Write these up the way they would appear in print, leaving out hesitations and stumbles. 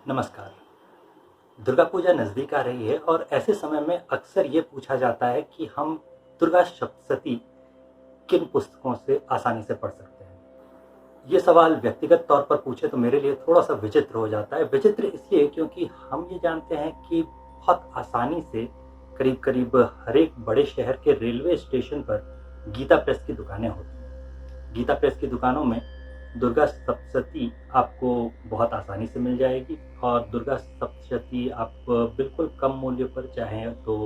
नमस्कार। दुर्गा पूजा नज़दीक आ रही है और ऐसे समय में अक्सर ये पूछा जाता है कि हम दुर्गा सप्तशती किन पुस्तकों से आसानी से पढ़ सकते हैं। ये सवाल व्यक्तिगत तौर पर पूछे तो मेरे लिए थोड़ा-सा विचित्र हो जाता है। विचित्र इसलिए क्योंकि हम ये जानते हैं कि बहुत आसानी से करीब-करीब हर एक बड़े शहर के रेलवे स्टेशन पर गीता प्रेस की दुकानें होती हैं। गीता प्रेस की दुकानों में दुर्गा सप्तशती आपको बहुत आसानी से मिल जाएगी और दुर्गा सप्तशती आप बिल्कुल कम मूल्य पर चाहें तो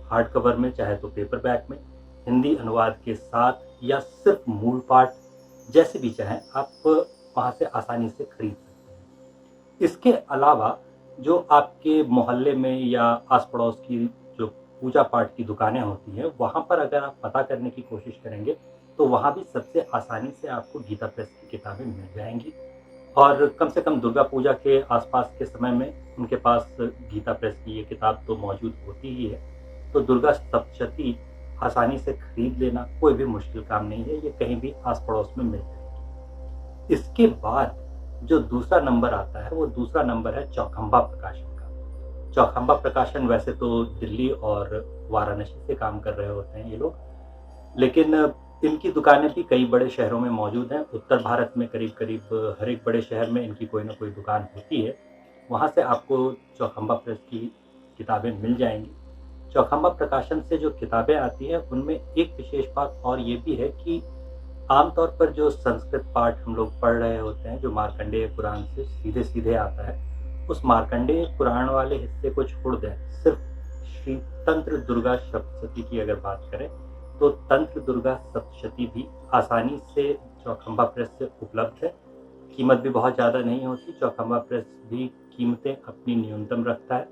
हार्ड कवर में, चाहे तो पेपरबैक में, हिंदी अनुवाद के साथ या सिर्फ मूल पाठ जैसे भी चाहें आप वहाँ से आसानी से खरीद सकते हैं। इसके अलावा जो आपके मोहल्ले में या आस-पड़ोस की जो पूजा पाठ की दुकानें होती हैं, वहाँ पर अगर आप पता करने की कोशिश करेंगे, तो वहाँ भी सबसे आसानी से आपको गीता प्रेस की किताबें मिल जाएँगी और कम से कम दुर्गा पूजा के आस-पास के समय में उनके पास गीता प्रेस की ये किताब तो मौजूद होती ही है। तो दुर्गा सप्तशती आसानी से खरीद लेना कोई भी मुश्किल काम नहीं है, ये कहीं भी आस-पड़ोस में मिल जाएगी। इसके बाद जो दूसरा नंबर आता है, वो दूसरा नंबर है चौखंबा प्रकाशन का। चौखंबा प्रकाशन वैसे तो दिल्ली और वाराणसी से काम कर रहे होते हैं ये लोग, लेकिन इनकी दुकानें भी कई बड़े शहरों में मौजूद हैं। उत्तर भारत में करीब-करीब हर एक बड़े शहर में इनकी कोई न कोई दुकान होती है। वहाँ से आपको चौखंबा प्रेस की किताबें मिल जाएँगी। चौखंबा प्रकाशन से जो किताबें आती हैं, उनमें एक विशेष बात और ये भी है कि आमतौर पर जो संस्कृत पाठ हम लोग पढ़ रहे होते हैं, जो मार्कंडेय पुराण से सीधे-सीधे आता है, उस मार्कंडेय पुराण वाले हिस्से को छोड़ दें, सिर्फ श्री तंत्र दुर्गा सप्तशती की अगर बात करें, तो तंत्र दुर्गा सप्तशती भी आसानी से चौखंबा प्रेस से उपलब्ध है। कीमत भी बहुत ज़्यादा नहीं होती, चौखंबा प्रेस भी कीमतें अपनी न्यूनतम रखता है।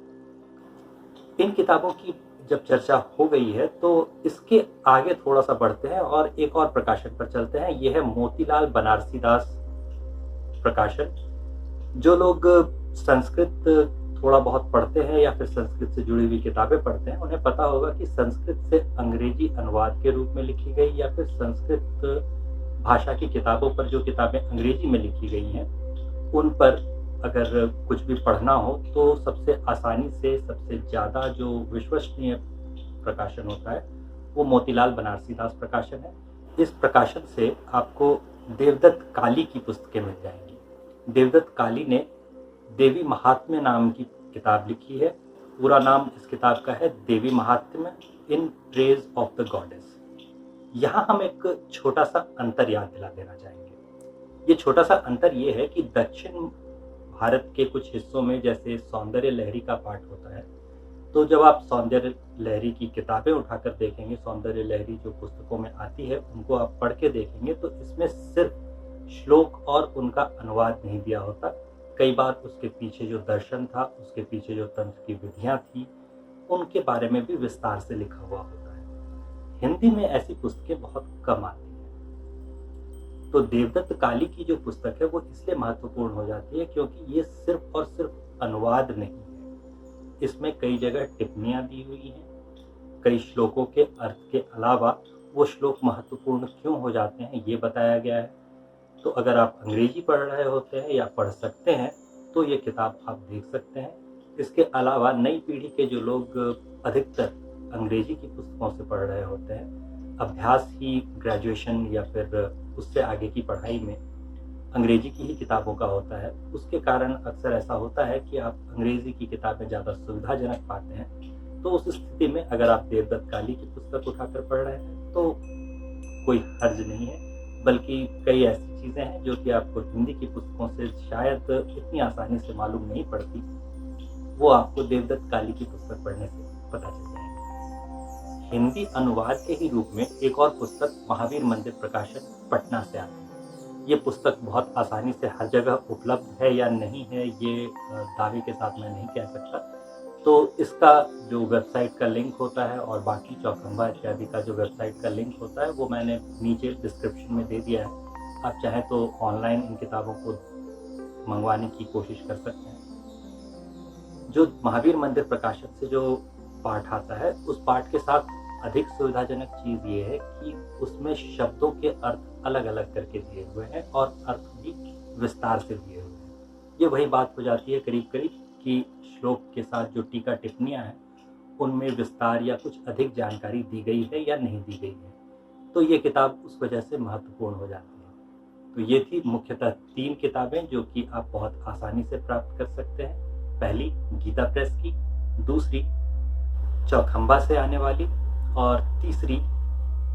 इन किताबों की जब चर्चा हो गई है, तो इसके आगे थोड़ा-सा बढ़ते हैं और एक और प्रकाशन पर चलते हैं। ये है मोतीलाल बनारसीदास प्रकाशन। जो लोग संस्कृत थोड़ा बहुत पढ़ते हैं या फिर संस्कृत से जुड़ी हुई किताबें पढ़ते हैं, उन्हें पता होगा कि संस्कृत से अंग्रेजी अनुवाद के रूप में लिखी गई या फिर संस्कृत भाषा की किताबों पर जो किताबें अंग्रेजी में लिखी गई हैं, उन पर अगर कुछ भी पढ़ना हो तो सबसे आसानी से सबसे ज़्यादा जो विश्वसनीय प्रकाशन होता है, वो मोतीलाल बनारसीदास प्रकाशन है। इस प्रकाशन से आपको देवदत्त काली की पुस्तकें मिल जाएँगी। देवदत्त काली ने देवी महात्म्य नाम की किताब लिखी है। पूरा नाम इस किताब का है देवी महात्म्य इन प्रेज़ ऑफ द गॉडेस। यहाँ हम एक छोटा-सा अंतर याद दिला देना चाहेंगे। ये छोटा-सा अंतर ये है कि दक्षिण भारत के कुछ हिस्सों में जैसे सौंदर्य लहरी का पाठ होता है, तो जब आप सौंदर्य लहरी की किताबें उठाकर देखेंगे, सौंदर्य लहरी जो पुस्तकों में आती है, उनको आप पढ़ के देखेंगे तो इसमें सिर्फ श्लोक और उनका अनुवाद नहीं दिया होता। कई बार उसके पीछे जो दर्शन था, उसके पीछे जो तंत्र की विधियाँ थी, उनके बारे में भी विस्तार से लिखा हुआ होता है। हिंदी में ऐसी पुस्तकें बहुत कम आती हैं। तो देवदत्त काली की जो पुस्तक है, वो इसलिए महत्वपूर्ण हो जाती है क्योंकि ये सिर्फ और सिर्फ अनुवाद नहीं है। इसमें कई जगह टिप्पणियाँ दी हुई हैं। कई श्लोकों के अर्थ के अलावा वो श्लोक महत्वपूर्ण क्यों हो जाते हैं, ये बताया गया है। तो अगर आप अंग्रेजी पढ़ रहे होते हैं या पढ़ सकते हैं, तो ये किताब आप देख सकते हैं। इसके अलावा नई पीढ़ी के जो लोग अधिकतर अंग्रेजी की पुस्तकों से पढ़ रहे होते हैं, अभ्यास ही ग्रेजुएशन या फिर उससे आगे की पढ़ाई में अंग्रेजी की ही किताबों का होता है, उसके कारण अक्सर ऐसा होता है कि आप अंग्रेजी की किताबें ज़्यादा सुविधाजनक पाते हैं। तो उस स्थिति में अगर आप देवदत्त काली की पुस्तक उठाकर पढ़ रहे हैं, तो कोई हर्ज नहीं है, बल्कि कई ऐसी चीज़ें हैं जो कि आपको हिंदी की पुस्तकों से शायद इतनी आसानी से मालूम नहीं पड़ती, वो आपको देवदत्त काली की पुस्तक पढ़ने से पता चल जाएगी। हिंदी अनुवाद के ही रूप में एक और पुस्तक महावीर मंदिर प्रकाशन पटना से आती है। ये पुस्तक बहुत आसानी से हर जगह उपलब्ध है या नहीं है, ये दावे के साथ मैं नहीं कह सकता। तो इसका जो वेबसाइट का लिंक होता है और बाकी चौखंबा इत्यादि का जो वेबसाइट का लिंक होता है, वो मैंने नीचे डिस्क्रिप्शन में दे दिया है। आप चाहें तो ऑनलाइन इन किताबों को मंगवाने की कोशिश कर सकते हैं। जो महावीर मंदिर प्रकाशन से जो पाठ आता है, उस पाठ के साथ अधिक सुविधाजनक चीज़ ये है कि उसमें शब्दों के अर्थ अलग-अलग करके दिए हुए हैं और अर्थ भी विस्तार से दिए हुए हैं। ये वही बात हो जाती है करीब करीब कि श्लोक के साथ जो टीका टिप्पणियाँ हैं उनमें विस्तार या कुछ अधिक जानकारी दी गई है या नहीं दी गई है, तो ये किताब उस वजह से महत्वपूर्ण हो जाती है। तो ये थी मुख्यतः 3 किताबें जो कि आप बहुत आसानी से प्राप्त कर सकते हैं। पहली गीता प्रेस की, दूसरी चौखंबा से आने वाली, और तीसरी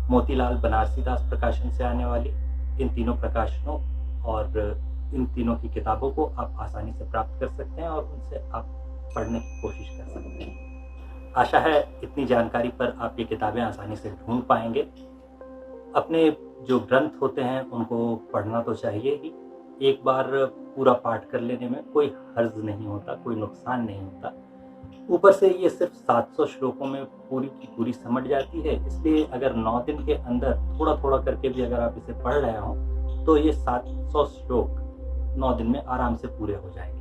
मोतीलाल बनारसीदास प्रकाशन से आने वाली। इन तीनों प्रकाशनों और इन तीनों की किताबों को आप आसानी से प्राप्त कर सकते हैं और उनसे आप पढ़ने की कोशिश कर सकते हैं। आशा है इतनी जानकारी पर आप ये किताबें आसानी से ढूंढ पाएंगे। अपने जो ग्रंथ होते हैं उनको पढ़ना तो चाहिए ही। एक बार पूरा पाठ कर लेने में कोई हर्ज नहीं होता, कोई नुकसान नहीं होता। ऊपर से ये सिर्फ 700 श्लोकों में पूरी की पूरी समझ जाती है, इसलिए अगर 9 दिन के अंदर थोड़ा थोड़ा करके भी अगर आप इसे पढ़ रहे हो तो ये 700 श्लोक 9 दिन में आराम से पूरे हो जाएंगे।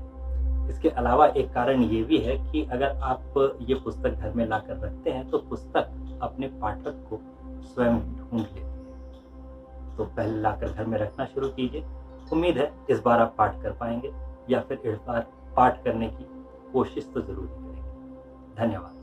इसके अलावा एक कारण ये भी है कि अगर आप ये पुस्तक घर में लाकर रखते हैं तो पुस्तक अपने पाठक को स्वयं ढूंढ लेती है। तो पहले लाकर घर में रखना शुरू कीजिए। उम्मीद है इस बार आप पाठ कर पाएंगे, या फिर इस बार पाठ करने की कोशिश तो जरूर करेंगे। धन्यवाद।